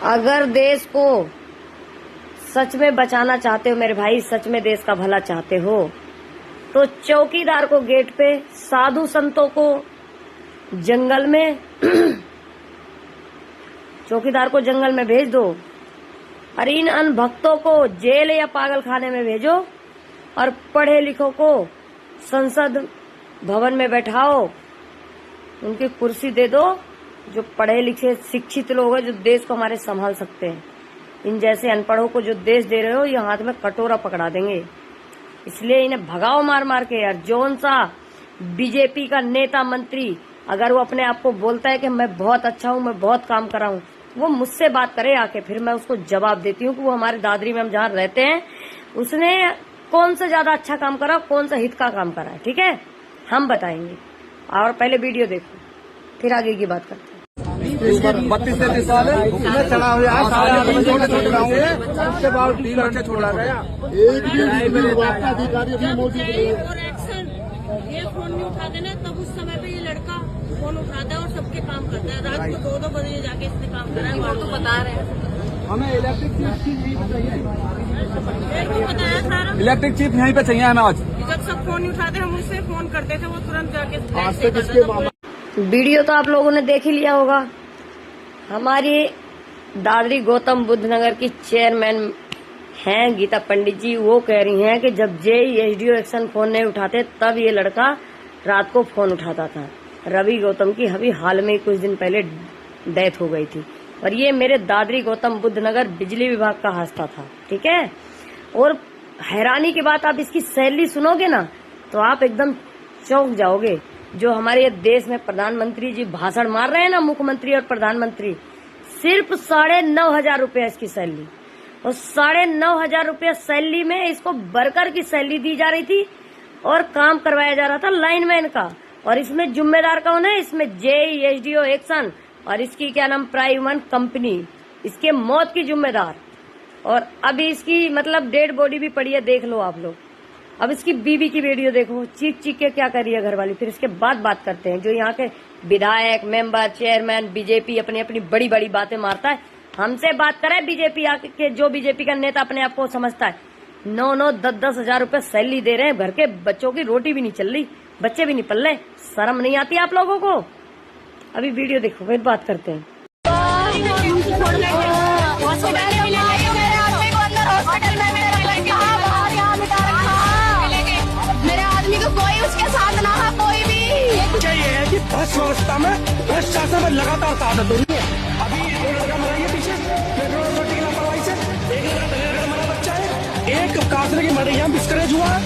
अगर देश को सच में बचाना चाहते हो मेरे भाई, सच में देश का भला चाहते हो, तो चौकीदार को गेट पे, साधु संतों को जंगल में चौकीदार को जंगल में भेज दो और इन अनभक्तों को जेल या पागल खाने में भेजो और पढ़े लिखों को संसद भवन में बैठाओ, उनकी कुर्सी दे दो। जो पढ़े लिखे शिक्षित लोग हैं, जो देश को हमारे संभाल सकते हैं, इन जैसे अनपढ़ों को जो देश दे रहे हो, ये हाथ में कटोरा पकड़ा देंगे। इसलिए इन्हें भगाओ मार मार के यार। जौन सा बीजेपी का नेता मंत्री अगर वो अपने आप को बोलता है कि मैं बहुत अच्छा हूँ, मैं बहुत काम कर रहा हूँ, वो मुझसे बात करे आके, फिर मैं उसको जवाब देती हूँ कि वो हमारे दादरी में हम जहाँ रहते हैं उसने कौन सा ज्यादा अच्छा काम करा, कौन सा हित का काम करा है। ठीक है, हम बताएंगे। और पहले वीडियो देखो, फिर आगे की बात करते हैं। 32-33 साल उसमें चढ़ा हुआ है, सारे आदमी छोटे छोटे गाँव में, उसके बाद 3 बच्चे छोड़ा गया। एक भी अधिकारी भी मोदी ये फोन नहीं उठाते ना, तब उस समय पे ये लड़का फोन उठाता है और सबके काम करता है। रात को 2-2 बजे जाके इसने काम करा है, वो तो बता रहे हैं। हमें इलेक्ट्रिक चीफ यहीं पे चाहिए, बताया सारा इलेक्ट्रिक चीफ यहीं पे चाहिए हमें आज। जब सब फोन नहीं उठाते, हम उससे फोन करते थे, वो तुरंत जाके आज से किसके मामा। वीडियो तो आप लोगों ने देख ही लिया होगा। हमारी दादरी गौतम बुद्ध नगर की चेयरमैन हैं गीता पंडित जी, वो कह रही हैं कि जब जेईएसडीओ एक्शन फोन नहीं उठाते तब ये लड़का रात को फोन उठाता था। रवि गौतम की अभी हाल में कुछ दिन पहले डेथ हो गई थी और ये मेरे दादरी गौतम बुद्ध नगर बिजली विभाग का हादसा था। ठीक है, और हैरानी की बात, आप इसकी सैलरी सुनोगे ना तो आप एकदम चौंक जाओगे। जो हमारे देश में प्रधानमंत्री जी भाषण मार रहे हैं ना, मुख्यमंत्री और प्रधानमंत्री, सिर्फ 9,500 रुपया इसकी सैलरी, और 9,500 रुपया सैलरी में इसको वर्कर की सैलरी दी जा रही थी और काम करवाया जा रहा था लाइनमैन का। और इसमें जिम्मेदार कौन है? इसमें जेईएसडीओ एक्शन और इसकी क्या नाम प्राइमन कंपनी, इसके मौत की जिम्मेदार। और अभी इसकी मतलब डेड बॉडी भी पड़ी है, देख लो आप लोग। अब इसकी बीवी की वीडियो देखो, चीख चीख के क्या कर रही है घरवाली। फिर इसके बाद बात करते हैं। जो यहाँ के विधायक, मेंबर, चेयरमैन, बीजेपी अपनी अपनी बड़ी बड़ी बातें मारता है, हमसे बात करे बीजेपी आके, जो बीजेपी का नेता अपने आप को समझता है। 9-9, 10-10 हजार रुपए सैलरी दे रहे हैं, घर के बच्चों की रोटी भी नहीं चल रही, बच्चे भी नहीं पल रहे। शर्म नहीं आती आप लोगों को? अभी वीडियो देखो, फिर बात करते हैं। मेरे आदमी को कोई उसके साथ ना है, कोई भी चाहिए कि भ्रष्ट व्यवस्था में, भ्रष्ट शासन में लगातार ताकत हो रही है। अभी एक लड़का मरा है पीछे पेट्रोल अथॉरिटी की लापरवाही से, एक लड़का मरा बच्चा है, एक कासरे की मर रही है, मिसकरेज हुआ है,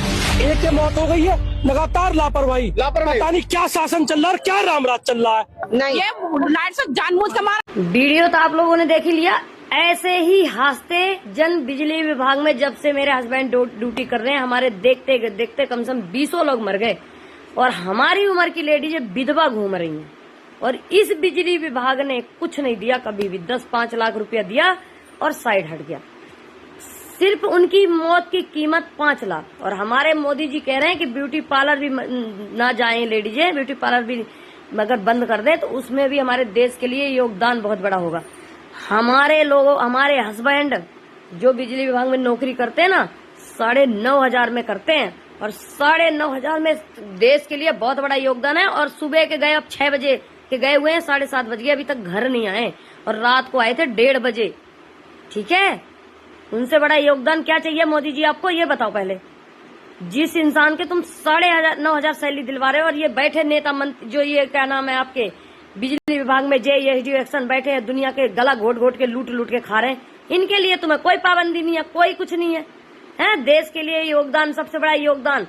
एक की मौत हो गई है। लगातार लापरवाही, पता नहीं क्या शासन चल रहा है, क्या रामराज चल रहा है। नहीं, ये लाइट से जानबूझ के मारा। वीडियो तो आप लोगों ने देख ही लिया। ऐसे ही हादसे जन बिजली विभाग में जब से मेरे हस्बैंड ड्यूटी कर रहे हैं, हमारे देखते देखते कम से कम 20 लोग मर गए और हमारी उम्र की लेडीज विधवा घूम रही हैं। और इस बिजली विभाग ने कुछ नहीं दिया कभी भी। 10-5 लाख रुपया दिया और साइड हट गया। सिर्फ उनकी मौत की कीमत 5 लाख। और हमारे मोदी जी कह रहे हैं कि ब्यूटी पार्लर भी ना जाएं लेडीजें, ब्यूटी पार्लर भी अगर बंद कर दे तो उसमें भी हमारे देश के लिए योगदान बहुत बड़ा होगा। हमारे लोगों, हमारे हस्बैंड जो बिजली विभाग में नौकरी करते हैं ना, 9,500 में करते हैं और 9,500 में देश के लिए बहुत बड़ा योगदान है। और सुबह के गए, अब 6 बजे के गए हुए हैं, 7:30 बज गए, अभी तक घर नहीं आए और रात को आए थे 1:30 बजे। ठीक है, उनसे बड़ा योगदान क्या चाहिए मोदी जी आपको, ये बताओ पहले। जिस इंसान के तुम 9,500 सैलरी दिलवा रहे हो और ये बैठे नेता मंत्री, जो ये क्या नाम है आपके बिजली विभाग में जेईएसडीओ एक्शन बैठे हैं, दुनिया के गला घोट घोट के लूट लूट के खा रहे हैं, इनके लिए तुम्हें कोई पाबंदी नहीं है, कोई कुछ नहीं है। हैं, देश के लिए योगदान, सबसे बड़ा योगदान।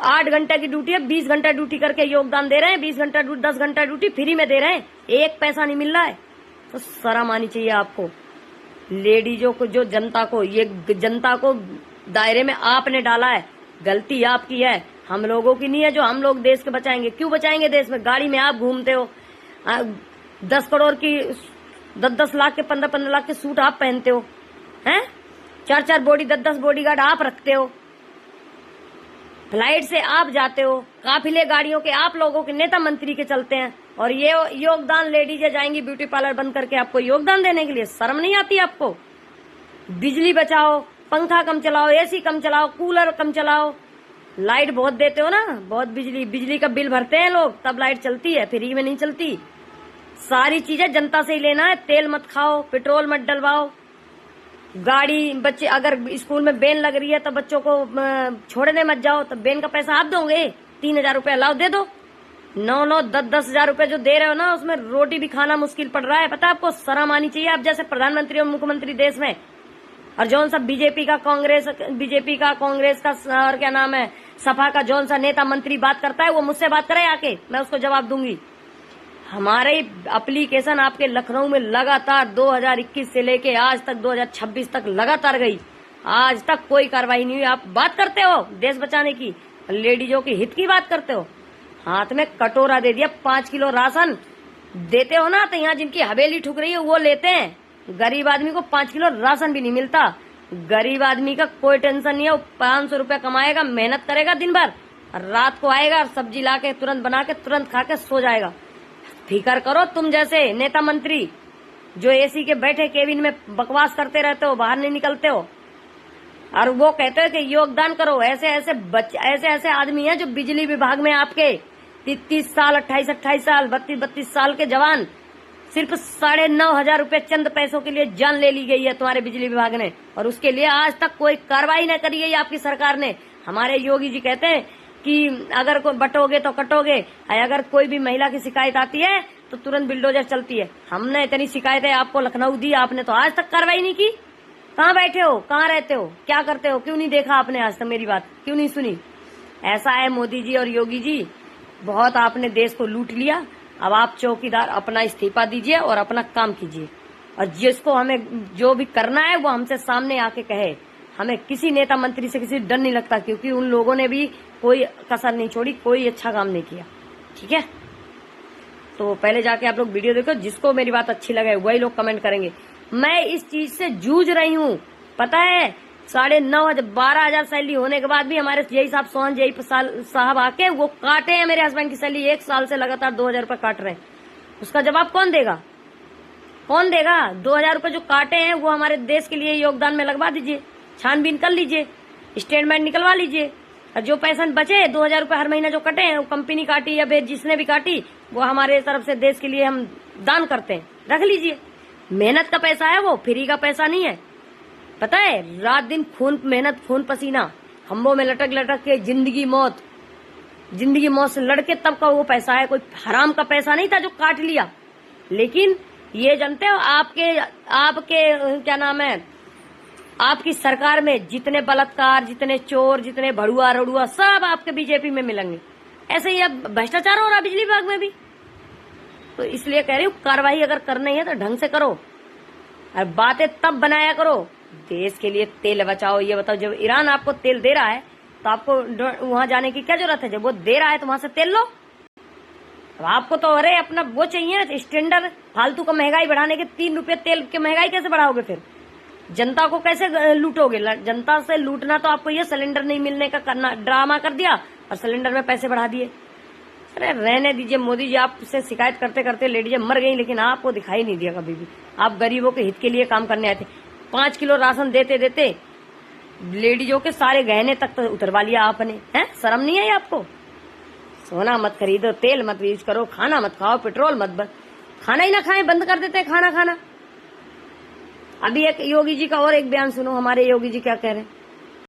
8 घंटे की ड्यूटी है, 20 घंटा ड्यूटी करके योगदान दे रहे हैं। 20 घंटा 10 घंटा ड्यूटी फ्री में दे रहे हैं, 1 पैसा नहीं मिल रहा है। तो शर्म आनी चाहिए आपको। लेडीजों को, जो जनता को, ये जनता को दायरे में आपने डाला है, गलती आपकी है, हम लोगों की नहीं है। जो हम लोग देश के बचाएंगे, क्यों बचाएंगे देश में? गाड़ी में आप घूमते हो, 10 करोड़ की, 10-10 लाख के, 15-15 लाख के सूट आप पहनते हो, हैं? 4-4 बॉडी, 10-10 बॉडीगार्ड आप रखते हो, फ्लाइट से आप जाते हो, काफिले गाड़ियों के आप लोगों के नेता मंत्री के चलते हैं, और ये योगदान लेडीजें जाएंगी ब्यूटी पार्लर बंद करके आपको योगदान देने के लिए। शर्म नहीं आती आपको? बिजली बचाओ, पंखा कम चलाओ, एसी कम चलाओ, कूलर कम चलाओ। लाइट बहुत देते हो ना, बहुत बिजली का बिल भरते हैं लोग, तब लाइट चलती है, फ्री में नहीं चलती। सारी चीजें जनता से ही लेना है। तेल मत खाओ, पेट्रोल मत डलवाओ, गाड़ी बच्चे अगर स्कूल में बेन लग रही है तो बच्चों को छोड़ने मत जाओ, तो बेन का पैसा आप दोगे। 3,000 रुपये अलाउ दे दो। 9-9, 10-10 हजार रुपए जो दे रहे हो ना, उसमें रोटी भी खाना मुश्किल पड़ रहा है। पता है आपको? शर्म आनी चाहिए आप जैसे प्रधानमंत्री और मुख्यमंत्री देश में। और जौन सा बीजेपी का कांग्रेस का और क्या नाम है सपा का जौन सा नेता मंत्री बात करता है, वो मुझसे बात करे आके, मैं उसको जवाब दूंगी। हमारे एप्लीकेशन आपके लखनऊ में लगातार 2021 से लेके आज तक 2026 तक लगातार गई, आज तक कोई कार्रवाई नहीं हुई। आप बात करते हो देश बचाने की, लेडीजों के हित की बात करते हो। हाथ में कटोरा दे दिया, 5 किलो राशन देते हो ना, तो यहाँ जिनकी हवेली ठुक रही है वो लेते हैं। गरीब आदमी को 5 किलो राशन भी नहीं मिलता। गरीब आदमी का कोई टेंशन नहीं है, वो 500 रुपया कमाएगा, मेहनत करेगा दिन भर, रात को आएगा और सब्जी ला के तुरंत बना के तुरंत खा के सो जाएगा। फिकर करो तुम जैसे नेता मंत्री जो एसी के बैठे केबिन में बकवास करते रहते हो, बाहर नहीं निकलते हो, और वो कहते हो कि योगदान करो। ऐसे ऐसे आदमी हैं जो बिजली विभाग में आपके 30 साल 28 साल 32 साल के जवान, सिर्फ 9,500 रुपए चंद पैसों के लिए जान ले ली गई है तुम्हारे बिजली विभाग ने, और उसके लिए आज तक कोई कार्रवाई न करी गई आपकी सरकार ने। हमारे योगी जी कहते हैं कि अगर कोई बटोगे तो कटोगे, अगर कोई भी महिला की शिकायत आती है तो तुरंत बिल्डोजर चलती है। हमने इतनी शिकायतें आपको लखनऊ दी, आपने तो आज तक कार्रवाई नहीं की। कहाँ बैठे हो, कहाँ रहते हो, क्या करते हो, क्यों नहीं देखा आपने आज तक मेरी बात, क्यों नहीं सुनी? ऐसा है मोदी जी और योगी जी, बहुत आपने देश को लूट लिया। अब आप चौकीदार अपना इस्तीफा दीजिए और अपना काम कीजिए, और जिसको हमें जो भी करना है वो हमसे सामने आके कहे। हमें किसी नेता मंत्री से किसी डर नहीं लगता, क्योंकि उन लोगों ने भी कोई कसर नहीं छोड़ी, कोई अच्छा काम नहीं किया। ठीक है, तो पहले जाके आप लोग वीडियो देखो, जिसको मेरी बात अच्छी लगे वही लोग कमेंट करेंगे। मैं इस चीज से जूझ रही हूँ, पता है। 9,500 12,000 सैलरी होने के बाद भी हमारे यही साहब सोहन यही साहब आके वो काटे हैं मेरे हस्बैंड की सैलरी। 1 साल से लगातार 2,000 रुपए काट रहे हैं। उसका जवाब कौन देगा? कौन देगा? 2,000 रुपए जो काटे हैं वो हमारे देश के लिए योगदान में लगवा दीजिए, छानबीन कर लीजिए, स्टेटमेंट निकलवा लीजिए। और जो पैसा बचे 2,000 रुपए हर महीना जो कटे हैं, वो कंपनी काटी या फिर जिसने भी काटी, वो हमारे तरफ से देश के लिए हम दान करते हैं, रख लीजिए। मेहनत का पैसा है वो, फ्री का पैसा नहीं है। पता है, रात दिन खून मेहनत, खून पसीना, खम्भों में लटक लटक के जिंदगी मौत से लड़के तब का वो पैसा है। कोई हराम का पैसा नहीं था जो काट लिया। लेकिन ये जानते हो आपके क्या नाम है, आपकी सरकार में जितने बलात्कार, जितने चोर, जितने भड़ुआ रड़ुआ, सब आपके बीजेपी में मिलेंगे। ऐसे ही अब भ्रष्टाचार हो रहा बिजली विभाग में भी। तो इसलिए कह रही हूँ, कार्रवाई अगर करनी है तो ढंग से करो, और बातें तब बनाया करो। देश के लिए तेल बचाओ। ये बताओ, जब ईरान आपको तेल दे रहा है तो आपको वहां जाने की क्या जरूरत है? जब वो दे रहा है तो वहां से तेल लो। अब आपको तो अरे अपना वो चाहिए स्टैंडर्ड, फालतू का महंगाई बढ़ाने के 3 रुपये तेल की महंगाई कैसे बढ़ाओगे? फिर जनता को कैसे लूटोगे? जनता से लूटना तो आपको ये सिलेंडर नहीं मिलने का करना, ड्रामा कर दिया और सिलेंडर में पैसे बढ़ा दिए। अरे रहने दीजिए मोदी जी, आपसे शिकायत करते करते लेडीजें मर गई, लेकिन आपको दिखाई नहीं दिया कभी भी। आप गरीबों के हित के लिए काम करने आए थे। 5 किलो राशन देते देते लेडीजों के सारे गहने तक तो उतरवा लिया आपने। हैं, शर्म नहीं है आपको? सोना मत खरीदो, तेल मत यूज करो, खाना मत खाओ, पेट्रोल मत खाना ही ना खाएं, बंद कर देते हैं खाना खाना। अभी एक योगी जी का और एक बयान सुनो, हमारे योगी जी क्या कह रहे हैं।